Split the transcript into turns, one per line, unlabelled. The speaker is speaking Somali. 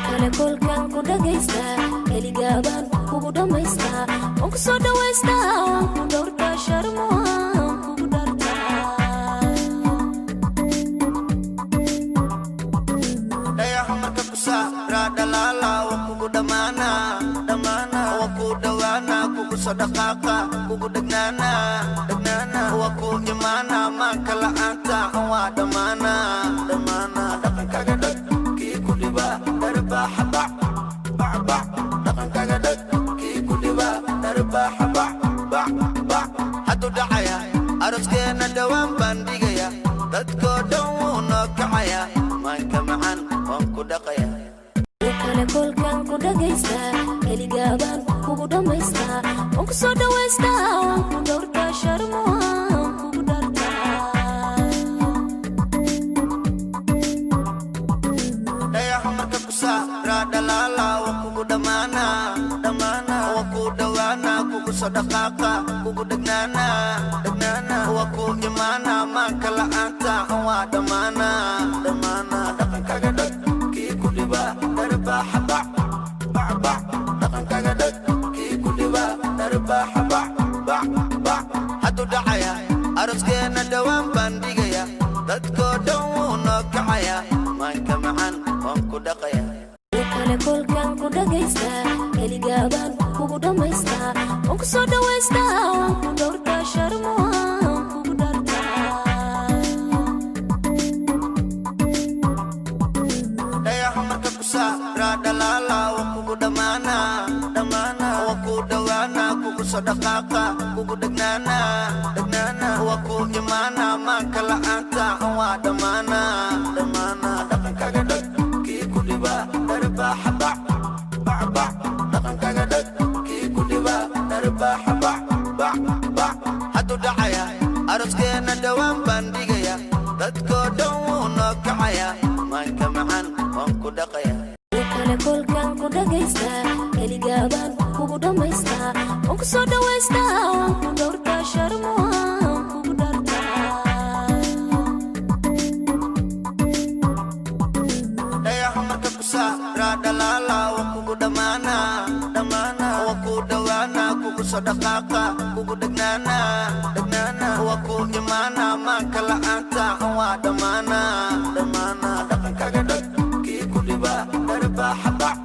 kale kolkan ku dhagaysta keligaaban kugu dhammaysta waan ku soo dhawaysta waan ku dhowrta sharmo waan kugu dharta
dayaha marka ku saara dhalaala waan kugu dhammaana waan ku dhawaana kugu soo dhaqaaqa kugu dhegnaana waan ku imaana maanka la'aanta waa dhammaana dhaqankaaga dhag kii ku dhiba darbaaxa bac dhaqankaaga dhag kii ku dhiba darbaaxa bac hadduu dhacaya aroskeena dhowaan baan dhigaya dadkoo dhan wuu noo kacaya maanka macaan waan ku dhaqaya
kale kolkan ku dhagaysta keligaaban kugu dhammaysta waan ku soo dhawaysta waan ku dhowrta sharmo waan kugu dharta
dayaha marka ku saara dhalaala waan kugu dhammaana waan ku dhawaana kugu soo dhaqaaqa kugu dhegnaana waan ku imaana maanka la'aanta waa dhammaana dhaqankaaga dhag kii ku dhiba darbaaxa bac dhaqankaaga dhag kii ku dhiba darbaaxa bac hadduu dhacaya aroskeena dhowaan baan dhigaya dadkoo dhan wuu noo kacaya maanka macaan waan ku dhaqaya
kale kolkan ku dhagaysta keligaaban kugu dhammaysta waan ku soo dhawaysta waan ku dhowrta sharmo waan kugu dharta
dayaha marka ku saara dhalaala waan kugu dhammaana waan ku dhawaana kugu soo dhaqaaqa kugu dhegnaana waan ku imaana maanka la'aanta waa dhammaana dhaqankaaga dhag kii ku dhiba darbaaxa bac dhaqankaaga dhag kii ku dhiba darbaaxa bac hadduu dhacaya aroskeena dhowaan baan dhigaya dadkoo dhan wuu noo kacaya maanka macaan waan ku dhaqaya
kale kolkan ku dhagaysta keligaaban kugu dhammaysta waan ku soo dhawaysta waan ku dhowrta sharmo waan kugu dharta
dayaha marka ku saara dhalaala waan kugu dhammaana waan ku dhawaana kugu soo dhaqaaqa kugu dhegnaana waan ku imaana maanka la'aanta waa dhammaana dhaqankaaga dhag kii ku dhiba darbaaxa bac